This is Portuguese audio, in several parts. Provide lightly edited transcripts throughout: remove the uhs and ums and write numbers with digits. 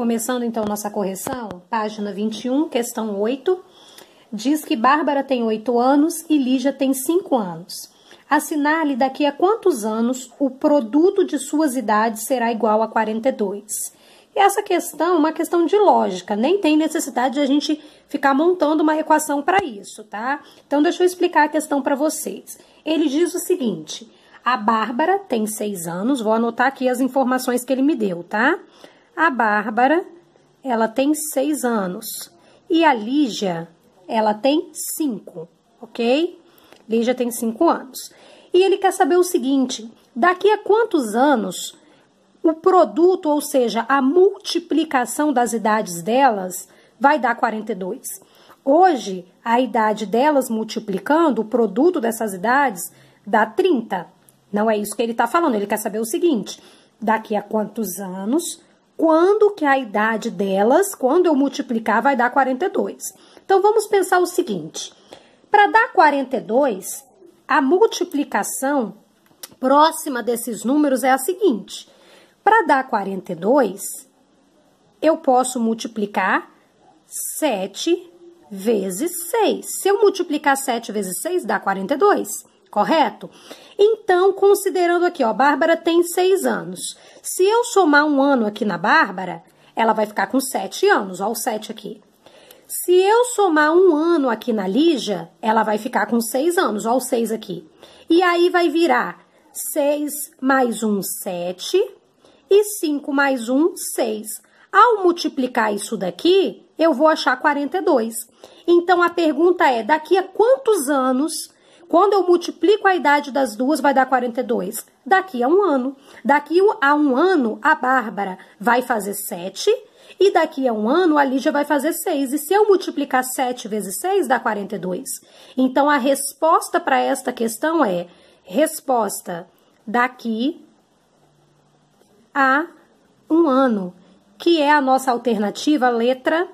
Começando então nossa correção, página 21, questão 8, diz que Bárbara tem 8 anos e Lígia tem 5 anos. Assinale daqui a quantos anos o produto de suas idades será igual a 42. E essa questão é uma questão de lógica, nem tem necessidade de a gente ficar montando uma equação para isso, tá? Então, deixa eu explicar a questão para vocês. Ele diz o seguinte, a Bárbara tem 6 anos, vou anotar aqui as informações que ele me deu, tá? A Bárbara, ela tem 6 anos e a Lígia, ela tem 5, ok? Lígia tem 5 anos. E ele quer saber o seguinte, daqui a quantos anos o produto, ou seja, a multiplicação das idades delas vai dar 42. Hoje, a idade delas multiplicando, o produto dessas idades, dá 30. Não é isso que ele está falando, ele quer saber o seguinte, daqui a quantos anos, quando que a idade delas, quando eu multiplicar, vai dar 42. Então, vamos pensar o seguinte, para dar 42, a multiplicação próxima desses números é a seguinte, para dar 42, eu posso multiplicar 7 vezes 6. Se eu multiplicar 7 vezes 6, dá 42, correto? Então, considerando aqui, ó, Bárbara tem 6 anos. Se eu somar um ano aqui na Bárbara, ela vai ficar com 7 anos, ó, o 7 aqui. Se eu somar um ano aqui na Lígia, ela vai ficar com 6 anos, ó, o 6 aqui. E aí vai virar 6 mais 1, 7... e 5 mais 1, 6. Ao multiplicar isso daqui, eu vou achar 42. Então, a pergunta é, daqui a quantos anos, quando eu multiplico a idade das duas, vai dar 42? Daqui a um ano. Daqui a um ano, a Bárbara vai fazer 7, e daqui a um ano, a Lígia vai fazer 6. E se eu multiplicar 7 vezes 6, dá 42. Então, a resposta para esta questão é, resposta daqui a um ano, que é a nossa alternativa, letra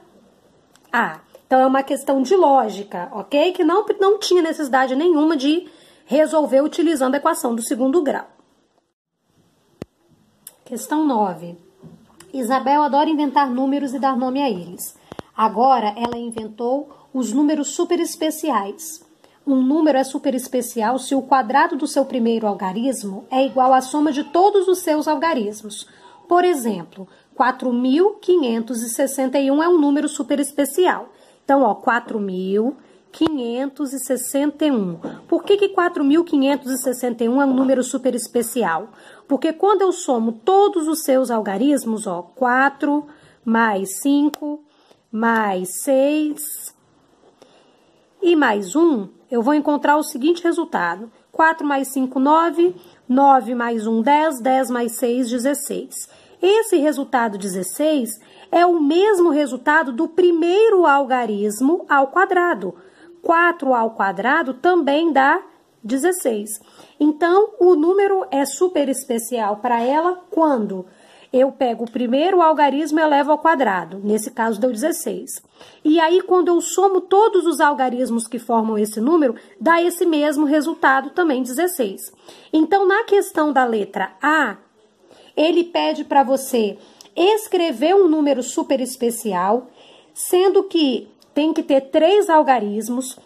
A. Então, é uma questão de lógica, ok? Que não tinha necessidade nenhuma de resolver utilizando a equação do segundo grau. Questão 9. Isabel adora inventar números e dar nome a eles. Agora, ela inventou os números superespeciais. Um número é superespecial se o quadrado do seu primeiro algarismo é igual à soma de todos os seus algarismos. Por exemplo, 4.561 é um número superespecial. Então, ó, 4.561. Por que 4.561 é um número superespecial? Porque quando eu somo todos os seus algarismos, ó, 4 mais 5 mais 6 e mais 1, eu vou encontrar o seguinte resultado. 4 mais 5, 9. 9 mais 1, 10. 10 mais 6, 16. Esse resultado 16 é o mesmo resultado do primeiro algarismo ao quadrado. 4 ao quadrado também dá 16. Então, o número é super especial para ela quando eu pego o primeiro algarismo e elevo ao quadrado. Nesse caso, deu 16. E aí, quando eu somo todos os algarismos que formam esse número, dá esse mesmo resultado também, 16. Então, na questão da letra A, ele pede para você escrever um número super especial, sendo que tem que ter 3 algarismos,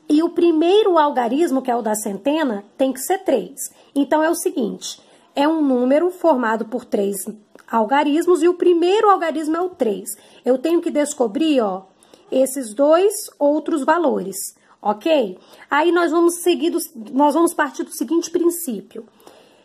e o primeiro algarismo, que é o da centena, tem que ser 3. Então, é o seguinte, é um número formado por 3 algarismos e o primeiro algarismo é o 3. Eu tenho que descobrir, ó, esses 2 outros valores, ok? Aí nós vamos partir do seguinte princípio.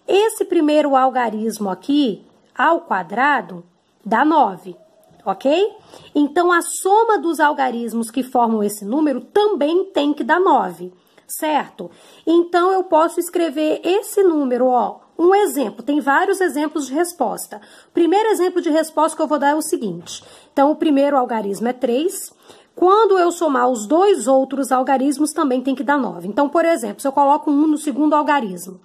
Esse primeiro algarismo aqui, ao quadrado, dá 9, ok? Então, a soma dos algarismos que formam esse número também tem que dar 9, certo? Então, eu posso escrever esse número, ó, um exemplo, tem vários exemplos de resposta. O primeiro exemplo de resposta que eu vou dar é o seguinte. Então, o primeiro algarismo é 3. Quando eu somar os 2 outros algarismos, também tem que dar 9. Então, por exemplo, se eu coloco 1 no segundo algarismo,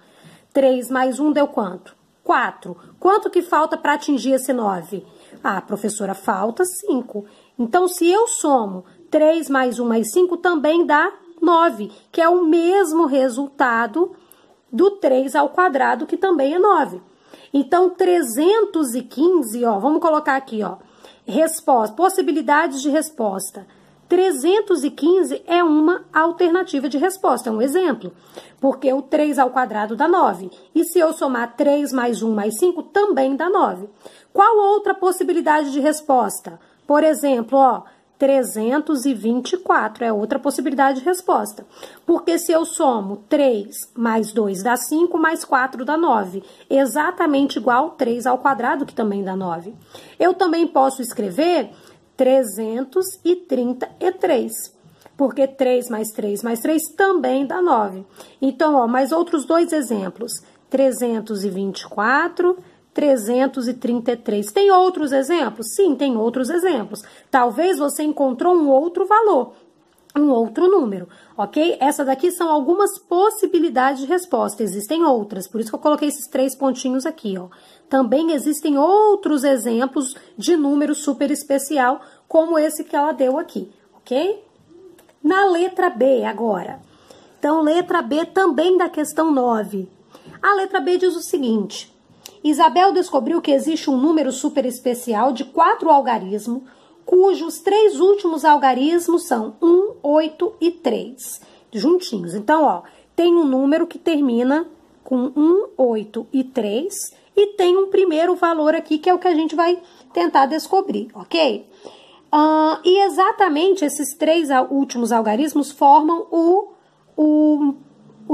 3 mais 1 deu quanto? 4. Quanto que falta para atingir esse 9? Ah, professora, falta 5. Então, se eu somo 3 mais 1 mais 5, também dá 9, que é o mesmo resultado do 3 ao quadrado, que também é 9. Então, 315, ó, vamos colocar aqui, ó, Resposta, possibilidades de resposta. 315 é uma alternativa de resposta, é um exemplo, porque o 3 ao quadrado dá 9. E se eu somar 3 mais 1 mais 5, também dá 9. Qual outra possibilidade de resposta? Por exemplo, 324 é outra possibilidade de resposta. Porque se eu somo 3 mais 2 dá 5, mais 4 dá 9. Exatamente igual 3 ao quadrado, que também dá 9. Eu também posso escrever 333, porque 3 mais 3 mais 3 também dá 9. Então, mais outros dois exemplos, 324, 333. Tem outros exemplos? Sim, tem outros exemplos. Talvez você encontrou um outro valor, um outro número, ok? Essa daqui são algumas possibilidades de resposta, existem outras, por isso que eu coloquei esses 3 pontinhos aqui, Também existem outros exemplos de número super especial, como esse que ela deu aqui, ok? Na letra B agora. Então, letra B também da questão 9. A letra B diz o seguinte: Isabel descobriu que existe um número super especial de 4 algarismos, cujos 3 últimos algarismos são 1, 8 e 3, juntinhos. Então, tem um número que termina com 1, 8 e 3, e tem um primeiro valor aqui, que é o que a gente vai tentar descobrir, ok? E exatamente esses 3 últimos algarismos formam o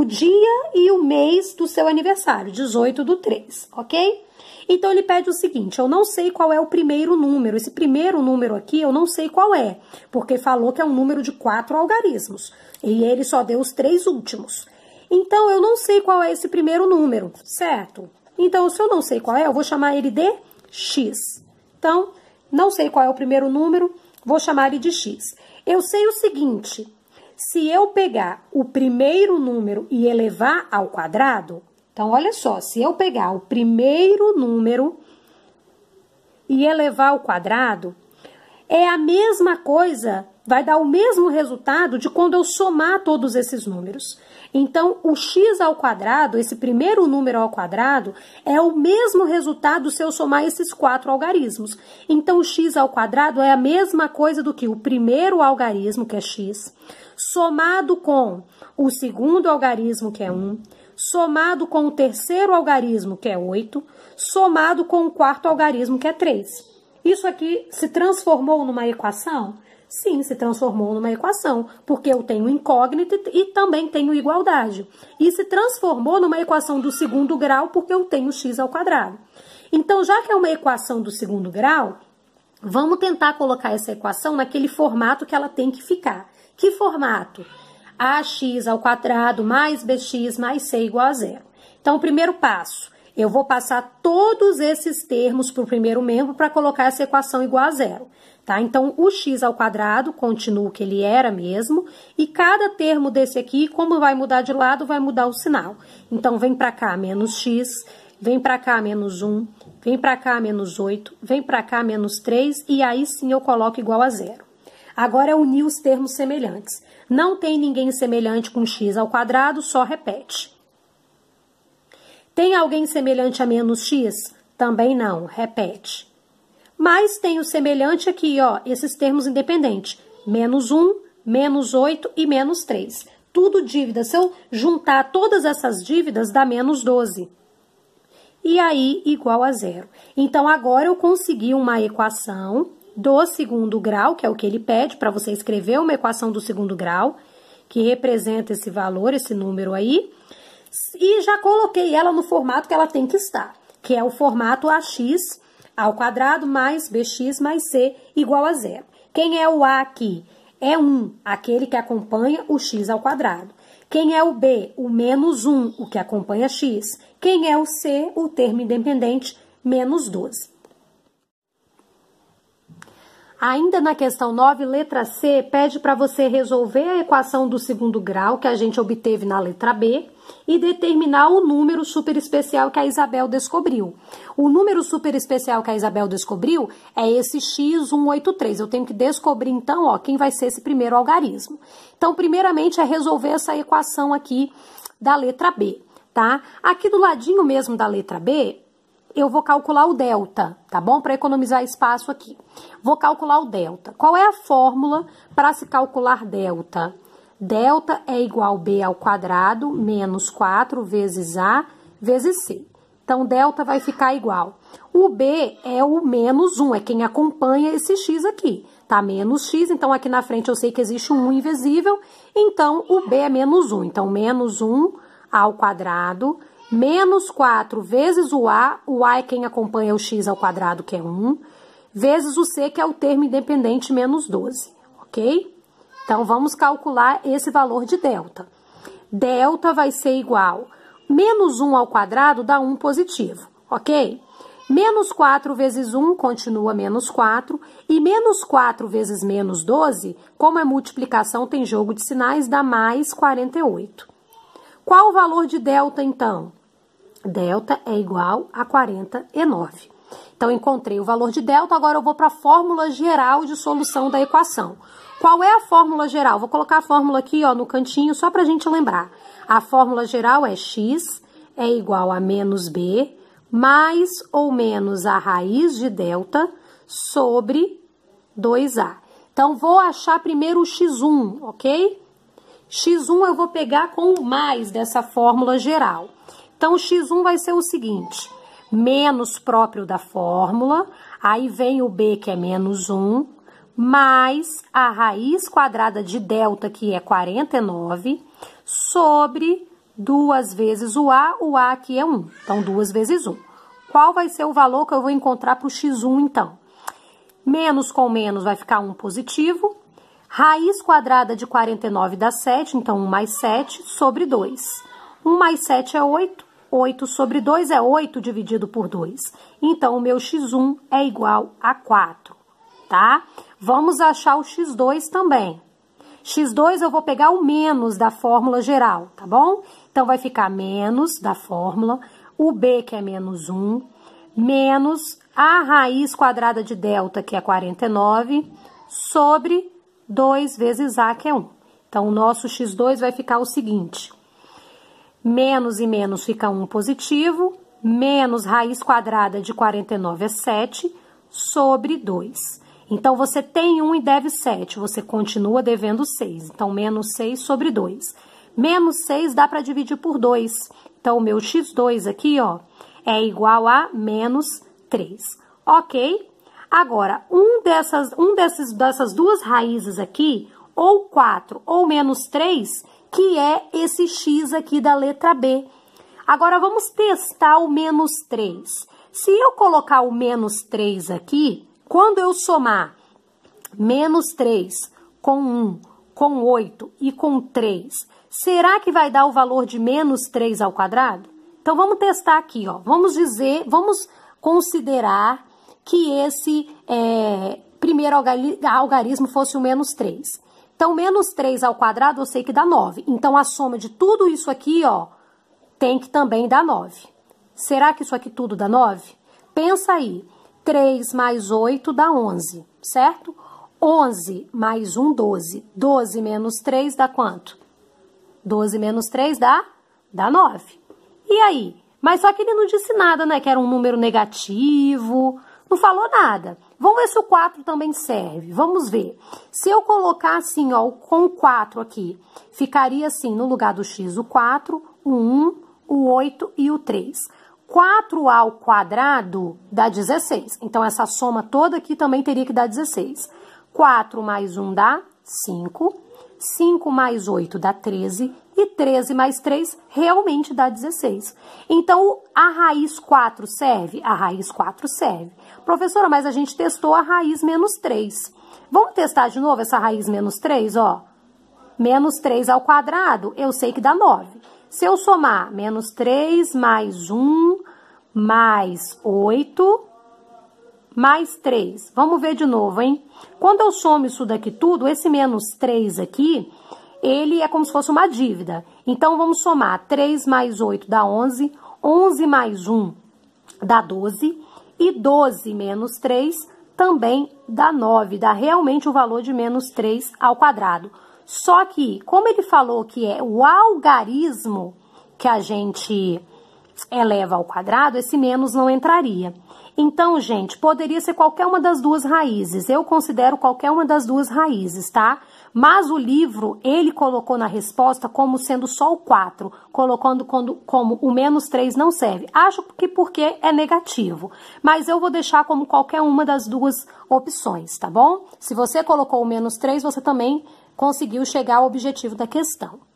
dia e o mês do seu aniversário, 18/3, ok? Então, ele pede o seguinte: eu não sei qual é o primeiro número. Esse primeiro número aqui, eu não sei qual é, porque falou que é um número de 4 algarismos. E ele só deu os 3 últimos. Então, eu não sei qual é esse primeiro número, certo? Então, se eu não sei qual é, eu vou chamar ele de X. Então, não sei qual é o primeiro número, vou chamar ele de X. Eu sei o seguinte: se eu pegar o primeiro número e elevar ao quadrado, então, olha só, se eu pegar o primeiro número e elevar ao quadrado, é a mesma coisa, vai dar o mesmo resultado de quando eu somar todos esses números. Então, o x ao quadrado, esse primeiro número ao quadrado, é o mesmo resultado se eu somar esses 4 algarismos. Então, o x ao quadrado é a mesma coisa do que o primeiro algarismo, que é x, somado com o segundo algarismo, que é 1, somado com o terceiro algarismo, que é 8, somado com o quarto algarismo, que é 3. Isso aqui se transformou numa equação? Sim, se transformou numa equação, porque eu tenho incógnita e também tenho igualdade. E se transformou numa equação do segundo grau, porque eu tenho x ao quadrado. Então, já que é uma equação do segundo grau, vamos tentar colocar essa equação naquele formato que ela tem que ficar. Que formato? Ax ao quadrado mais bx mais c igual a 0. Então, o primeiro passo, eu vou passar todos esses termos para o primeiro membro para colocar essa equação igual a 0. Tá? Então, o x ao quadrado continua o que ele era mesmo, e cada termo desse aqui, como vai mudar de lado, vai mudar o sinal. Então, vem para cá menos x, vem para cá menos 1, vem para cá menos 8, vem para cá menos 3, e aí sim eu coloco igual a 0. Agora é unir os termos semelhantes. Não tem ninguém semelhante com x ao quadrado, só repete. Tem alguém semelhante a menos x? Também não, repete. Mas tem o semelhante aqui, esses termos independentes. Menos 1, menos 8 e menos 3. Tudo dívida. Se eu juntar todas essas dívidas, dá menos 12. E aí, igual a 0. Então, agora eu consegui uma equação do segundo grau, que é o que ele pede para você escrever uma equação do segundo grau, que representa esse valor, esse número aí, e já coloquei ela no formato que ela tem que estar, que é o formato ax ao quadrado mais bx mais c igual a 0. Quem é o a aqui? É 1, aquele que acompanha o x ao quadrado. Quem é o b? O menos 1, o que acompanha x. Quem é o c? O termo independente, menos 12. Ainda na questão 9, letra C, pede para você resolver a equação do segundo grau que a gente obteve na letra B e determinar o número superespecial que a Isabel descobriu. O número superespecial que a Isabel descobriu é esse x183. Eu tenho que descobrir, então, quem vai ser esse primeiro algarismo. Então, primeiramente, é resolver essa equação aqui da letra B, tá? Aqui do ladinho mesmo da letra B, eu vou calcular o delta, tá bom? Para economizar espaço aqui. Vou calcular o delta. Qual é a fórmula para se calcular delta? Delta é igual a b ao quadrado menos 4 vezes a vezes c. Então, delta vai ficar igual. O b é o menos 1, é quem acompanha esse x aqui. Tá? Menos x, então aqui na frente eu sei que existe um 1 invisível, então o b é menos 1. Então, menos 1 ao quadrado, menos 4 vezes o a é quem acompanha o x ao quadrado, que é 1, vezes o c, que é o termo independente, menos 12, ok? Então, vamos calcular esse valor de delta. Delta vai ser igual, menos 1 ao quadrado dá 1 positivo, ok? Menos 4 vezes 1 continua menos 4, e menos 4 vezes menos 12, como é multiplicação, tem jogo de sinais, dá mais 48. Qual o valor de delta, então? Delta é igual a 49. Então, encontrei o valor de delta, agora eu vou para a fórmula geral de solução da equação. Qual é a fórmula geral? Vou colocar a fórmula aqui, ó, no cantinho, só para a gente lembrar. A fórmula geral é x é igual a menos b, mais ou menos a raiz de delta sobre 2a. Então, vou achar primeiro o x1, ok? x1 eu vou pegar com o mais dessa fórmula geral. Então, o x1 vai ser o seguinte, menos próprio da fórmula, aí vem o b, que é menos 1, mais a raiz quadrada de delta, que é 49, sobre 2 vezes o a aqui é 1. Então, 2 vezes 1. Qual vai ser o valor que eu vou encontrar para o x1, então? Menos com menos vai ficar 1 positivo. Raiz quadrada de 49 dá 7, então 1 mais 7 sobre 2. 1 mais 7 é 8. 8 sobre 2 é 8 dividido por 2. Então, o meu x1 é igual a 4, tá? Vamos achar o x2 também. x2 eu vou pegar o menos da fórmula geral, tá bom? Então, vai ficar menos da fórmula, o b, que é menos 1, menos a raiz quadrada de delta, que é 49, sobre 2 vezes a, que é 1. Então, o nosso x2 vai ficar o seguinte, menos e menos fica 1 positivo, menos raiz quadrada de 49 é 7, sobre 2. Então, você tem 1 e deve 7, você continua devendo 6. Então, menos 6 sobre 2. Menos 6 dá para dividir por 2. Então, o meu x2 aqui, ó, é igual a menos 3. Ok? Agora, dessas duas raízes aqui, ou 4 ou menos 3, que é esse x aqui da letra B. Agora, vamos testar o menos 3. Se eu colocar o menos 3 aqui, quando eu somar menos 3 com 1, com 8 e com 3, será que vai dar o valor de menos 3 ao quadrado? Então, vamos testar aqui, ó. Vamos considerar que esse primeiro algarismo fosse o menos 3. Então, menos 3 ao quadrado eu sei que dá 9. Então, a soma de tudo isso aqui, ó, tem que também dar 9. Será que isso aqui tudo dá 9? Pensa aí. 3 mais 8 dá 11, certo? 11 mais 1, 12. 12 menos 3 dá quanto? 12 menos 3 dá 9. E aí? Mas só que ele não disse nada, né? Que era um número negativo. Não falou nada. Vamos ver se o 4 também serve. Vamos ver. Se eu colocar assim, ó, com o 4 aqui, ficaria assim, no lugar do x, o 4, o 1, o 8 e o 3. 4 ao quadrado dá 16. Então, essa soma toda aqui também teria que dar 16. 4 mais 1 dá 5. 5 mais 8 dá 13. E 13 mais 3 realmente dá 16. Então, a raiz 4 serve? A raiz 4 serve. Professora, mas a gente testou a raiz menos 3. Vamos testar de novo essa raiz menos 3, ó. Menos 3 ao quadrado, eu sei que dá 9. Se eu somar menos 3 mais 1 mais 8 mais 3. Vamos ver de novo, hein? Quando eu somo isso daqui tudo, esse menos 3 aqui, ele é como se fosse uma dívida. Então, vamos somar 3 mais 8 dá 11, 11 mais 1 dá 12, e 12 menos 3 também dá 9, dá realmente o valor de menos 3 ao quadrado. Só que, como ele falou que é o algarismo que a gente eleva ao quadrado, esse menos não entraria. Então, gente, poderia ser qualquer uma das duas raízes. Eu considero qualquer uma das duas raízes, tá? Mas o livro, ele colocou na resposta como sendo só o 4, colocando como o menos 3 não serve. Acho que porque é negativo. Mas eu vou deixar como qualquer uma das duas opções, tá bom? Se você colocou o menos 3, você também conseguiu chegar ao objetivo da questão.